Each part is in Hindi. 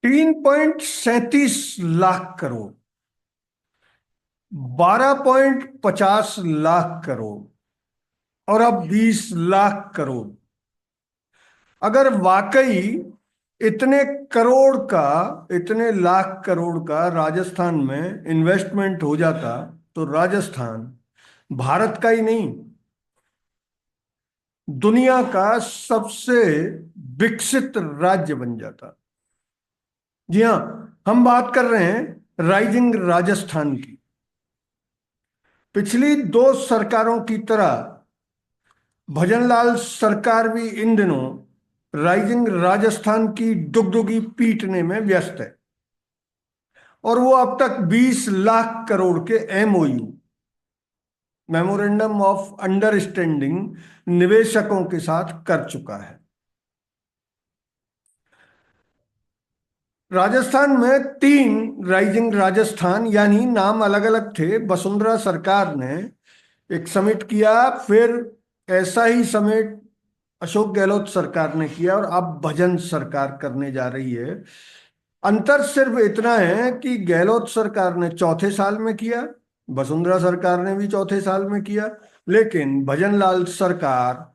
3.37 लाख करोड़, 12.50 लाख करोड़ और अब 20 लाख करोड़। अगर वाकई इतने करोड़ का, इतने लाख करोड़ का राजस्थान में इन्वेस्टमेंट हो जाता तो राजस्थान भारत का ही नहीं, दुनिया का सबसे विकसित राज्य बन जाता। जी हाँ, हम बात कर रहे हैं राइजिंग राजस्थान की। पिछली दो सरकारों की तरह भजनलाल सरकार भी इन दिनों राइजिंग राजस्थान की डुगडुगी पीटने में व्यस्त है और वो अब तक 20 लाख करोड़ के एमओयू, मेमोरेंडम ऑफ अंडरस्टैंडिंग, निवेशकों के साथ कर चुका है। राजस्थान में तीन राइजिंग राजस्थान, यानी नाम अलग अलग थे। वसुंधरा सरकार ने एक समिट किया, फिर ऐसा ही समिट अशोक गहलोत सरकार ने किया और अब भजन सरकार करने जा रही है। अंतर सिर्फ इतना है कि गहलोत सरकार ने चौथे साल में किया, वसुंधरा सरकार ने भी चौथे साल में किया, लेकिन भजनलाल सरकार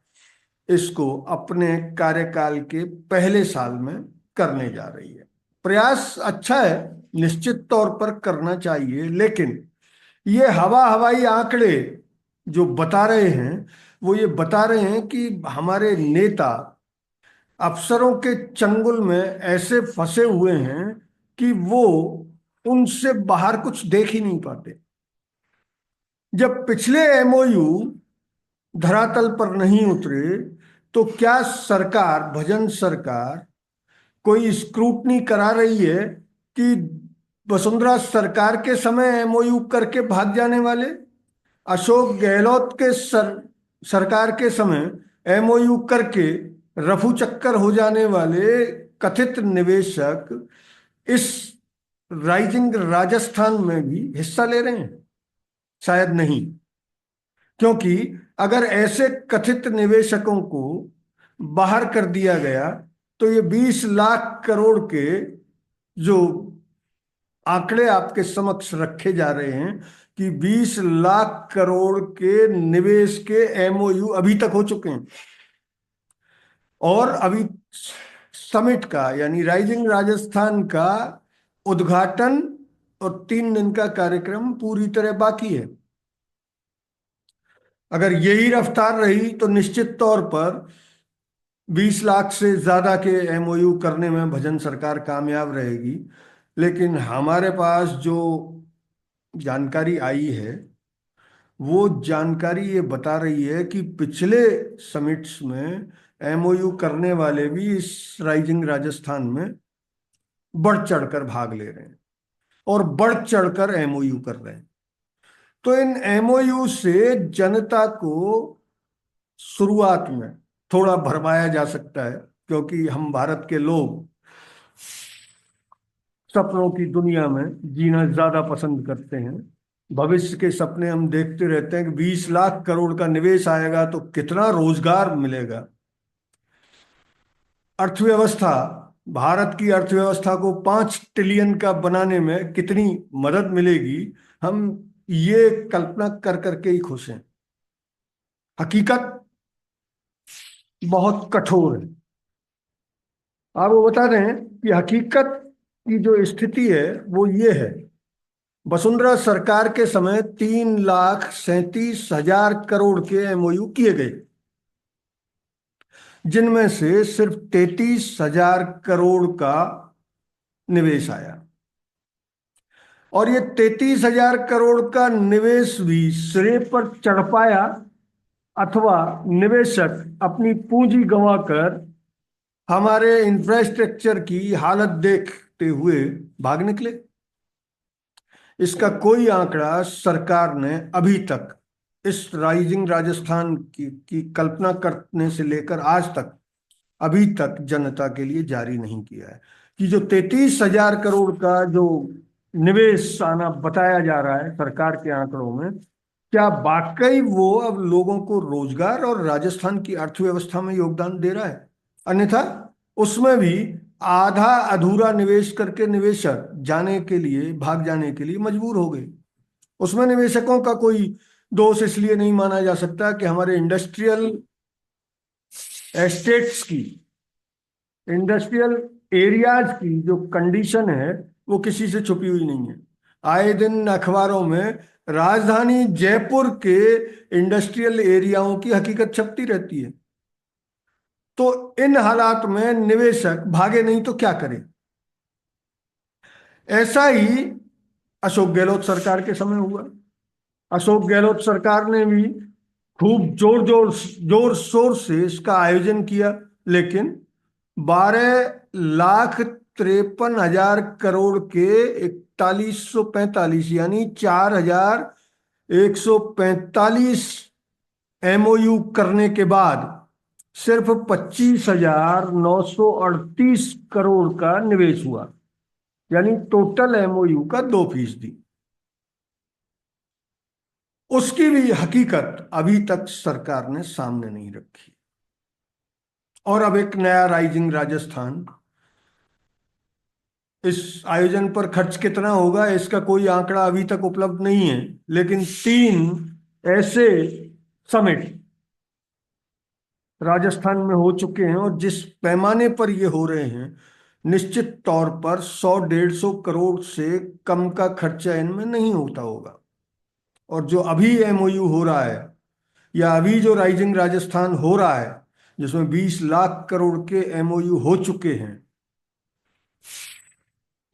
इसको अपने कार्यकाल के पहले साल में करने जा रही है। प्रयास अच्छा है, निश्चित तौर पर करना चाहिए, लेकिन ये हवाई आंकड़े जो बता रहे हैं वो ये बता रहे हैं कि हमारे नेता अफसरों के चंगुल में ऐसे फंसे हुए हैं कि वो उनसे बाहर कुछ देख ही नहीं पाते। जब पिछले एमओयू धरातल पर नहीं उतरे तो क्या सरकार, भजन सरकार, कोई स्क्रूटनी करा रही है कि वसुंधरा सरकार के समय एमओयू करके भाग जाने वाले, अशोक गहलोत के सरकार के समय एमओयू करके रफू चक्कर हो जाने वाले कथित निवेशक इस राइजिंग राजस्थान में भी हिस्सा ले रहे हैं? शायद नहीं, क्योंकि अगर ऐसे कथित निवेशकों को बाहर कर दिया गया तो ये 20 लाख करोड़ के जो आंकड़े आपके समक्ष रखे जा रहे हैं कि 20 लाख करोड़ के निवेश के एमओयू अभी तक हो चुके हैं और अभी समिट का यानी राइजिंग राजस्थान का उद्घाटन और 3 दिन का कार्यक्रम पूरी तरह बाकी है। अगर यही रफ्तार रही तो निश्चित तौर पर 20 लाख से ज्यादा के एमओयू करने में भजन सरकार कामयाब रहेगी। लेकिन हमारे पास जो जानकारी आई है वो जानकारी ये बता रही है कि पिछले समिट्स में एमओयू करने वाले भी इस राइजिंग राजस्थान में बढ़ चढ़कर भाग ले रहे हैं और बढ़ चढ़कर एमओयू कर रहे हैं। तो इन एमओयू से जनता को शुरुआत में थोड़ा भरमाया जा सकता है, क्योंकि हम भारत के लोग सपनों की दुनिया में जीना ज्यादा पसंद करते हैं। भविष्य के सपने हम देखते रहते हैं कि 20 लाख करोड़ का निवेश आएगा तो कितना रोजगार मिलेगा, अर्थव्यवस्था, भारत की अर्थव्यवस्था को 5 ट्रिलियन का बनाने में कितनी मदद मिलेगी, हम ये कल्पना कर करके ही खुश हैं। हकीकत बहुत कठोर है। आप वो बता रहे हैं कि हकीकत की जो स्थिति है वो ये है। वसुंधरा सरकार के समय 3,37,000 करोड़ के एमओयू किए गए, जिनमें से सिर्फ 33,000 करोड़ का निवेश आया और ये 33,000 करोड़ का निवेश भी सिरे पर चढ़ पाया अथवा निवेशक अपनी पूंजी गंवाकर हमारे इंफ्रास्ट्रक्चर की हालत देखते हुए भाग निकले? इसका कोई आंकड़ा सरकार ने अभी तक इस राइजिंग राजस्थान की कल्पना करने से लेकर आज तक अभी तक जनता के लिए जारी नहीं किया है कि जो 33,000 करोड़ का जो निवेश आना बताया जा रहा है सरकार के आंकड़ों में, क्या वाकई वो अब लोगों को रोजगार और राजस्थान की अर्थव्यवस्था में योगदान दे रहा है? अन्यथा उसमें भी आधा अधूरा निवेश करके निवेशक जाने के लिए, भाग जाने के लिए मजबूर हो गए। उसमें निवेशकों का कोई दोष इसलिए नहीं माना जा सकता कि हमारे इंडस्ट्रियल एस्टेट्स की, इंडस्ट्रियल एरियाज की जो कंडीशन है वो किसी से छुपी हुई नहीं है। आए दिन अखबारों में राजधानी जयपुर के इंडस्ट्रियल एरियाओं की हकीकत छपती रहती है। तो इन हालात में निवेशक भागे नहीं तो क्या करें। ऐसा ही अशोक गहलोत सरकार के समय हुआ। अशोक गहलोत सरकार ने भी खूब जोर जोर जोर शोर से इसका आयोजन किया, लेकिन 12,53,000 करोड़ के 4145 यानी 4,145 एमओयू करने के बाद सिर्फ 25,938 करोड़ का निवेश हुआ, यानी टोटल एमओयू का 2%। उसकी भी हकीकत अभी तक सरकार ने सामने नहीं रखी। और अब एक नया राइजिंग राजस्थान, इस आयोजन पर खर्च कितना होगा इसका कोई आंकड़ा अभी तक उपलब्ध नहीं है, लेकिन 3 ऐसे समिट राजस्थान में हो चुके हैं और जिस पैमाने पर ये हो रहे हैं, निश्चित तौर पर 100-150 करोड़ से कम का खर्चा इनमें नहीं होता होगा। और जो अभी एमओयू हो रहा है या अभी जो राइजिंग राजस्थान हो रहा है, जिसमें 20 लाख करोड़ के एमओयू हो चुके हैं,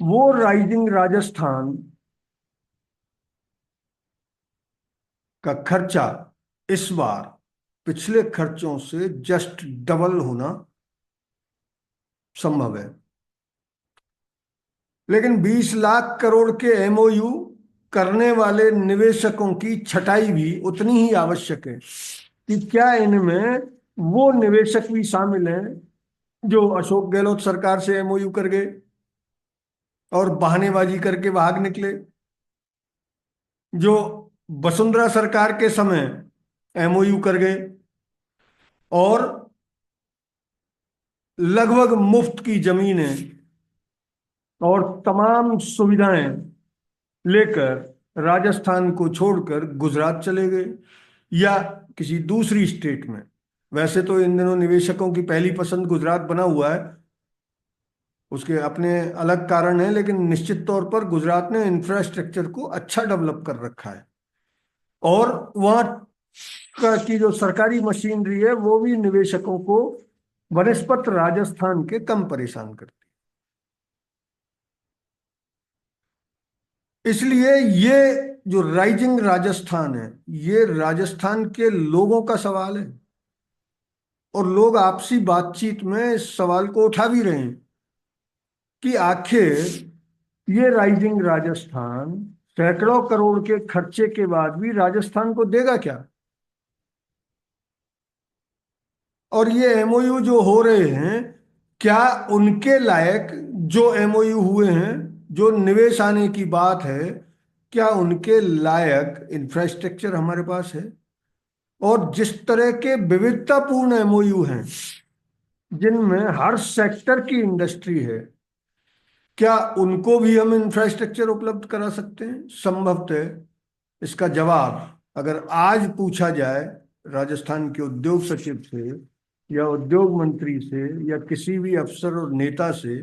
वो राइजिंग राजस्थान का खर्चा इस बार पिछले खर्चों से जस्ट डबल होना संभव है। लेकिन 20 लाख करोड़ के एमओयू करने वाले निवेशकों की छटाई भी उतनी ही आवश्यक है कि क्या इनमें वो निवेशक भी शामिल हैं जो अशोक गहलोत सरकार से एमओयू कर गए और बहानेबाजी करके भाग निकले, जो वसुंधरा सरकार के समय एमओयू कर गए और लगभग मुफ्त की जमीनें और तमाम सुविधाएं लेकर राजस्थान को छोड़कर गुजरात चले गए या किसी दूसरी स्टेट में। वैसे तो इन दिनों निवेशकों की पहली पसंद गुजरात बना हुआ है, उसके अपने अलग कारण हैं, लेकिन निश्चित तौर पर गुजरात ने इंफ्रास्ट्रक्चर को अच्छा डेवलप कर रखा है और वहाँ की जो सरकारी मशीनरी है वो भी निवेशकों को बनस्पत राजस्थान के कम परेशान करती है। इसलिए ये जो राइजिंग राजस्थान है, ये राजस्थान के लोगों का सवाल है और लोग आपसी बातचीत में इस सवाल को उठा भी रहे हैं कि आखिर ये राइजिंग राजस्थान सैकड़ों करोड़ के खर्चे के बाद भी राजस्थान को देगा क्या। और ये एमओयू जो हो रहे हैं, क्या उनके लायक, जो एमओयू हुए हैं, जो निवेश आने की बात है, क्या उनके लायक इंफ्रास्ट्रक्चर हमारे पास है। और जिस तरह के विविधतापूर्ण एमओयू हैं जिनमें हर सेक्टर की इंडस्ट्री है, क्या उनको भी हम इंफ्रास्ट्रक्चर उपलब्ध करा सकते हैं। संभवतः इसका जवाब अगर आज पूछा जाए राजस्थान के उद्योग सचिव से या उद्योग मंत्री से या किसी भी अफसर और नेता से,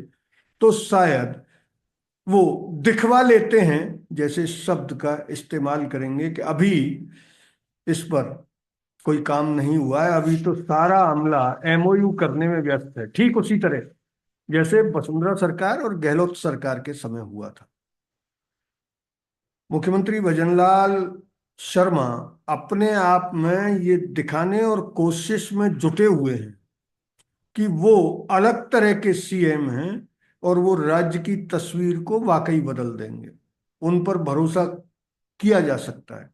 तो शायद वो दिखवा लेते हैं जैसे शब्द का इस्तेमाल करेंगे कि अभी इस पर कोई काम नहीं हुआ है, अभी तो सारा अमला एमओयू करने में व्यस्त है। ठीक उसी तरह जैसे वसुंधरा सरकार और गहलोत सरकार के समय हुआ था। मुख्यमंत्री भजनलाल शर्मा अपने आप में ये दिखाने और कोशिश में जुटे हुए हैं कि वो अलग तरह के सीएम हैं और वो राज्य की तस्वीर को वाकई बदल देंगे। उन पर भरोसा किया जा सकता है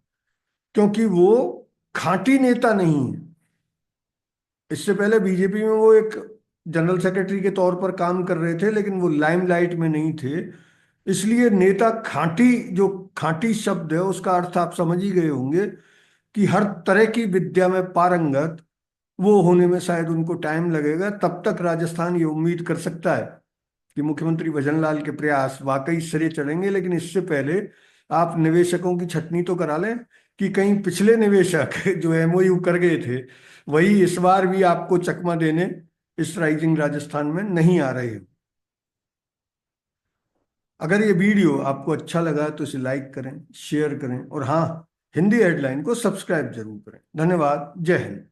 क्योंकि वो खांटी नेता नहीं है। इससे पहले बीजेपी में वो एक जनरल सेक्रेटरी के तौर पर काम कर रहे थे, लेकिन वो लाइमलाइट में नहीं थे। इसलिए नेता खांटी, जो खांटी शब्द है उसका अर्थ आप समझ ही गए होंगे कि हर तरह की विद्या में पारंगत वो होने में शायद उनको टाइम लगेगा। तब तक राजस्थान ये उम्मीद कर सकता है कि मुख्यमंत्री भजनलाल के प्रयास वाकई सिरे चढ़ेंगे, लेकिन इससे पहले आप निवेशकों की छटनी तो करा लें कि कहीं पिछले निवेशक जो एमओयू कर गए थे वही इस बार भी आपको चकमा देने इस राइजिंग राजस्थान में नहीं आ रहे हो। अगर ये वीडियो आपको अच्छा लगा तो इसे लाइक करें, शेयर करें और हाँ, हिंदी हेडलाइन को सब्सक्राइब जरूर करें। धन्यवाद। जय हिंद।